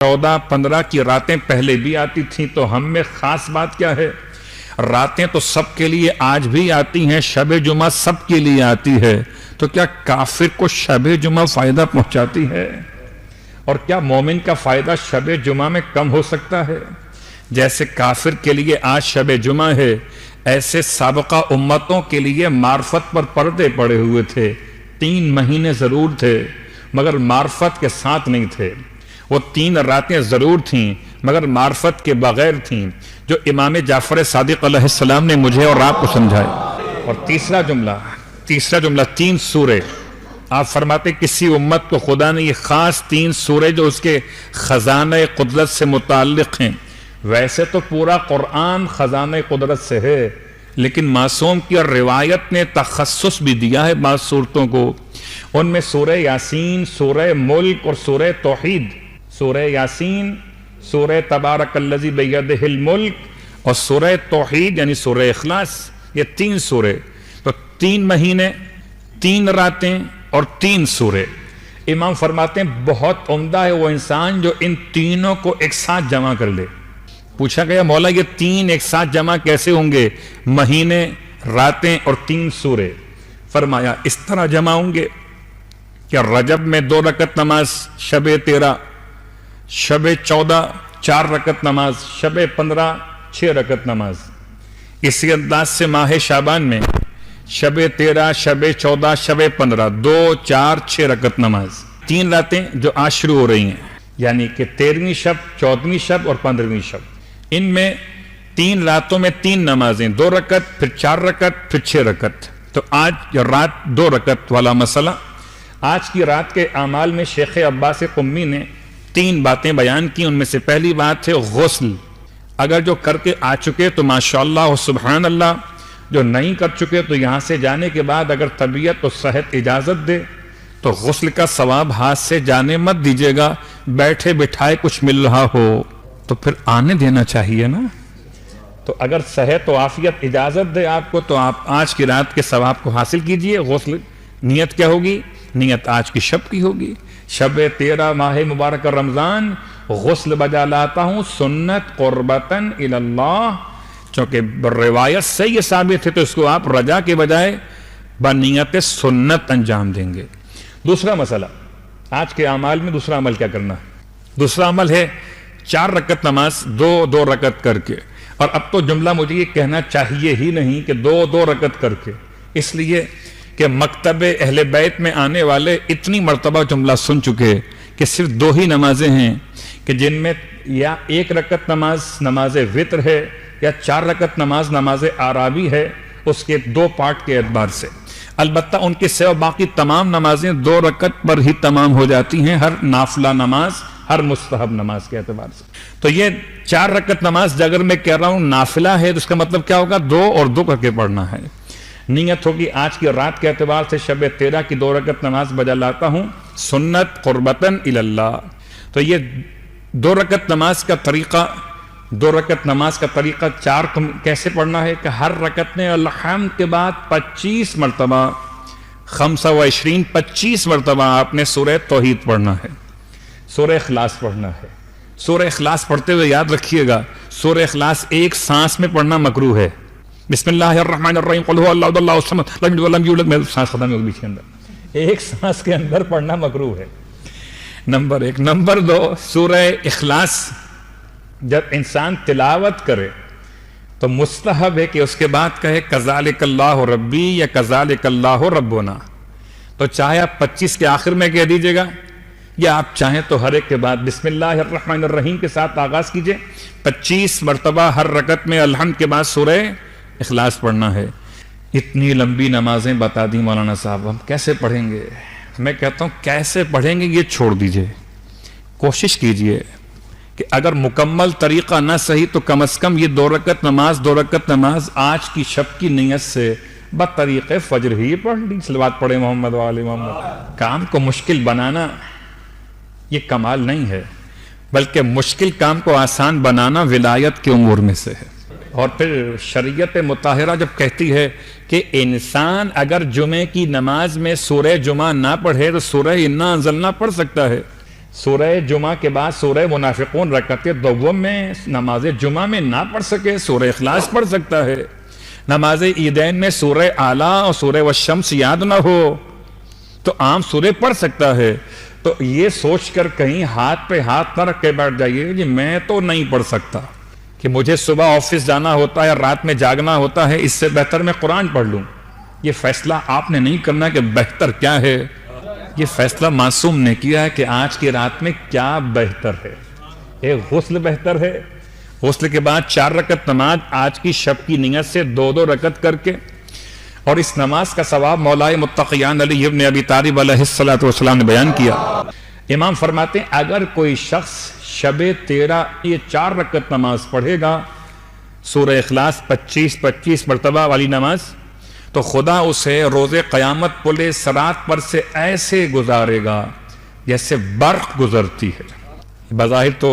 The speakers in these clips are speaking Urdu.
14-15 کی راتیں پہلے بھی آتی تھیں، تو ہم میں خاص بات کیا ہے؟ راتیں تو سب کے لیے آج بھی آتی ہیں، شب جمعہ سب کے لیے آتی ہے، تو کیا کافر کو شب جمعہ فائدہ پہنچاتی ہے؟ اور کیا مومن کا فائدہ شب جمعہ میں کم ہو سکتا ہے؟ جیسے کافر کے لیے آج شب جمعہ ہے، ایسے سابقہ امتوں کے لیے معرفت پر پردے پڑے ہوئے تھے، 3 مہینے ضرور تھے مگر معرفت کے ساتھ نہیں تھے، وہ 3 راتیں ضرور تھیں مگر معرفت کے بغیر تھیں، جو امام جعفر صادق علیہ السلام نے مجھے اور آپ کو سمجھائے۔ اور تیسرا جملہ 3 سورے آپ فرماتے کسی امت کو خدا نے یہ خاص 3 سورے جو اس کے خزانہ قدرت سے متعلق ہیں، ویسے تو پورا قرآن خزانہ قدرت سے ہے، لیکن معصوم کی اور روایت نے تخصص بھی دیا ہے بعض صورتوں کو، ان میں سورہ یاسین، سورہ ملک اور سورہ توحید، سورہ یاسین، سورہ تبارک الذی بیدہ الملک اور سورہ توحید یعنی سورہ اخلاص، یہ 3 سورے، تو 3 مہینے، 3 راتیں اور 3 سورے۔ امام فرماتے ہیں بہت عمدہ ہے وہ انسان جو ان تینوں کو ایک ساتھ جمع کر لے۔ پوچھا گیا مولا یہ 3 ایک ساتھ جمع کیسے ہوں گے؟ مہینے، راتیں اور 3 سورے۔ فرمایا اس طرح جمع ہوں گے کہ رجب میں 2 رکعت نماز، شب 13، شب 14 4 رکعت نماز، شب 15 6 رکعت نماز۔ اسی انداز سے ماہ شعبان میں شب 13، شب 14، شب 15 2 4 6 رکعت نماز۔ 3 راتیں جو آج شروع ہو رہی ہیں، یعنی کہ 13ویں شب، 14ویں شب اور 15ویں شب، ان میں 3 راتوں میں 3 نمازیں، 2 رکعت پھر 4 رکعت پھر 6 رکعت۔ تو آج رات 2 رکعت والا مسئلہ، آج کی رات کے اعمال میں شیخ عباس قمی نے 3 باتیں بیان کی، ان میں سے پہلی بات ہے غسل۔ اگر جو کر کے آ چکے تو ماشاءاللہ و سبحان اللہ، جو نہیں کر چکے تو یہاں سے جانے کے بعد اگر طبیعت و صحت اجازت دے تو غسل کا ثواب ہاتھ سے جانے مت دیجیے گا، بیٹھے بٹھائے کچھ مل رہا ہو تو پھر آنے دینا چاہیے نا۔ تو اگر صحت و عافیت اجازت دے آپ کو تو آپ آج کی رات کے ثواب کو حاصل کیجئے۔ غسل نیت کیا ہوگی؟ نیت آج کی شب کی ہوگی، شب 13 ماہ مبارک رمضان، غسل بجا لاتا ہوں سنت قربتاً اللہ، چونکہ روایت سے یہ ثابت ہے تو اس کو آپ رجا کے بجائے بنیت سنت انجام دیں گے۔ دوسرا مسئلہ، آج کے اعمال میں دوسرا عمل کیا کرنا ہے؟ دوسرا عمل ہے 4 رکعت نماز 2 رکعت کر کے، اور اب تو جملہ مجھے یہ کہنا چاہیے ہی نہیں کہ 2 رکعت کر کے، اس لیے کہ مکتب اہل بیت میں آنے والے اتنی مرتبہ جملہ سن چکے کہ صرف 2 ہی نمازیں ہیں کہ جن میں یا 1 رکعت نماز وطر ہے یا 4 رکعت نماز آرابی ہے، اس کے 2 پارٹ کے اعتبار سے۔ البتہ ان کے سوا باقی تمام نمازیں 2 رکعت پر ہی تمام ہو جاتی ہیں، ہر نافلہ نماز، ہر مستحب نماز کے اعتبار سے۔ تو یہ 4 رکعت نماز اگر میں کہہ رہا ہوں نافلہ ہے تو اس کا مطلب کیا ہوگا؟ 2 اور 2 کر کے پڑھنا ہے۔ نیت ہوگی آج کی رات کے اعتبار سے شب 13 کی 2 رکعت نماز بجا لاتا ہوں سنت قربتاً اللہ۔ تو یہ 2 رکعت نماز کا طریقہ، 2 رکعت نماز کا طریقہ 4 کیسے پڑھنا ہے کہ ہر رکعت میں الحمد کے بعد 25 مرتبہ 25 مرتبہ آپ نے سورہ توحید پڑھنا ہے، سورہ اخلاص پڑھنا ہے۔ سورہ اخلاص پڑھتے ہوئے یاد رکھیے گا سورہ اخلاص ایک سانس میں پڑھنا مکروہ ہے۔ بسم اللہ الرحمن الرحیم قل هو اللہ اللہ الصمد لم یلد ولم یولد، میں سانس ختم ہوگی بیچ کے اندر، ایک سانس کے اندر پڑھنا مکروہ ہے، نمبر 1۔ نمبر 2، سورہ اخلاص جب انسان تلاوت کرے تو مستحب ہے کہ اس کے بعد کہے کذالک اللہ ربی یا کذالک اللہ ربنا، تو چاہے آپ 25 کے آخر میں کہہ دیجئے گا یا آپ چاہیں تو ہر ایک کے بعد بسم اللہ الرحمن الرحیم کے ساتھ آغاز کیجئے۔ 25 مرتبہ ہر رکعت میں الحمد کے بعد سورہ اخلاص پڑھنا ہے۔ اتنی لمبی نمازیں بتا دی مولانا صاحب، ہم کیسے پڑھیں گے؟ میں کہتا ہوں کیسے پڑھیں گے یہ چھوڑ دیجئے، کوشش کیجئے کہ اگر مکمل طریقہ نہ صحیح تو کم از کم یہ 2 رکعت نماز آج کی شب کی نیت سے بطریق فجر ہی پڑھ لی۔ صلوات پڑھے محمد و آل محمد۔ کام کو مشکل بنانا یہ کمال نہیں ہے، بلکہ مشکل کام کو آسان بنانا ولایت کے امور میں سے ہے۔ اور پھر شریعت مطہرہ جب کہتی ہے کہ انسان اگر جمعے کی نماز میں سورہ جمعہ نہ پڑھے تو سورہ انا انزلنا پڑھ سکتا ہے، سورہ جمعہ کے بعد سورہ منافقون رکعت دوم میں نماز جمعہ میں نہ پڑھ سکے سورہ اخلاص پڑھ سکتا ہے. نماز عیدین میں سورہ اعلیٰ اور سورہ والشمس یاد نہ ہو تو عام سورہ پڑھ سکتا ہے. تو یہ سوچ کر کہیں ہاتھ پہ ہاتھ نہ رکھ کے بیٹھ جائیے کہ میں تو نہیں پڑھ سکتا، کہ مجھے صبح آفس جانا ہوتا ہے، رات میں جاگنا ہوتا ہے، اس سے بہتر میں قرآن پڑھ لوں. یہ فیصلہ آپ نے نہیں کرنا کہ بہتر کیا ہے. یہ فیصلہ معصوم نے کیا ہے کہ آج کی رات میں کیا بہتر ہے. ایک غسل بہتر ہے، غسل کے بعد 4 رکعت نماز آج کی شب کی نیت سے 2 رکعت کر کے، اور اس نماز کا ثواب مولائے متقیان علی ابن ابی طالب علیہ السلام نے بیان کیا. امام فرماتے ہیں اگر کوئی شخص شب 13 یہ 4 رکعت نماز پڑھے گا، سورہ اخلاص 25 مرتبہ والی نماز، تو خدا اسے روز قیامت پل صراط پر سے ایسے گزارے گا جیسے برق گزرتی ہے. بظاہر تو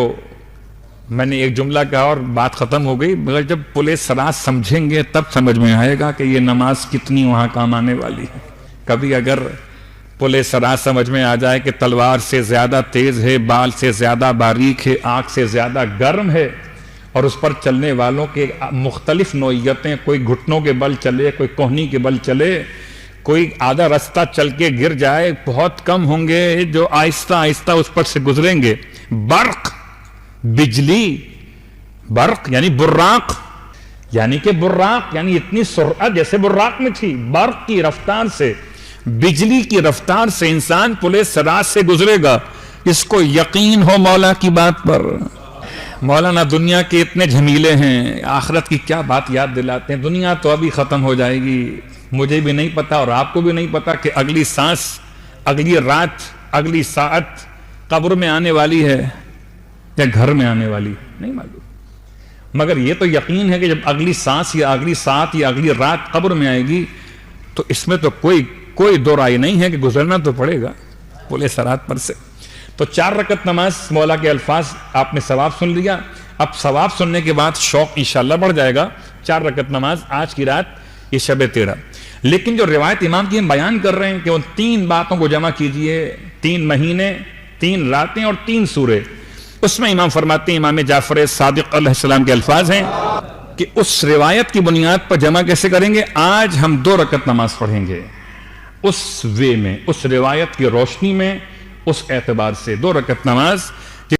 میں نے ایک جملہ کہا اور بات ختم ہو گئی، مگر جب پل صراط سمجھیں گے تب سمجھ میں آئے گا کہ یہ نماز کتنی وہاں کام آنے والی ہے. کبھی اگر پل صراط سمجھ میں آ جائے کہ تلوار سے زیادہ تیز ہے، بال سے زیادہ باریک ہے، آنکھ سے زیادہ گرم ہے، اور اس پر چلنے والوں کے مختلف نوعیتیں، کوئی گھٹنوں کے بل چلے، کوئی کوہنی کے بل چلے، کوئی آدھا رستہ چل کے گر جائے، بہت کم ہوں گے جو آہستہ آہستہ اس پر سے گزریں گے. برق، بجلی، برق یعنی براق، یعنی کہ براق یعنی اتنی سرعت جیسے براق میں تھی، برق کی رفتار سے، بجلی کی رفتار سے انسان پل صراط سے گزرے گا. اس کو یقین ہو مولا کی بات پر. مولانا دنیا کے اتنے جھمیلے ہیں، آخرت کی کیا بات یاد دلاتے ہیں. دنیا تو ابھی ختم ہو جائے گی، مجھے بھی نہیں پتا اور آپ کو بھی نہیں پتا کہ اگلی سانس، اگلی رات، اگلی ساعت قبر میں آنے والی ہے یا گھر میں آنے والی ہے، نہیں معلوم. مگر یہ تو یقین ہے کہ جب اگلی سانس یا اگلی ساعت یا اگلی رات قبر میں آئے گی تو اس میں تو کوئی دو رائے نہیں ہے کہ گزرنا تو پڑے گا پل صراط پر سے. تو 4 رکعت نماز مولا کے الفاظ آپ نے ثواب سن لیا. اب ثواب سننے کے بعد شوق انشاءاللہ بڑھ جائے گا. 4 رکعت نماز آج کی رات، یہ شب 13. لیکن جو روایت امام کی ہم بیان کر رہے ہیں کہ ان 3 باتوں کو جمع کیجئے، 3 مہینے، 3 راتیں اور 3 سورے، اس میں امام فرماتے ہیں، امام جعفر صادق علیہ السلام کے الفاظ ہیں کہ اس روایت کی بنیاد پر جمع کیسے کریں گے. آج ہم 2 رکعت نماز پڑھیں گے اس وے میں، اس روایت کی روشنی میں، اس اعتبار سے 2 رکعت نماز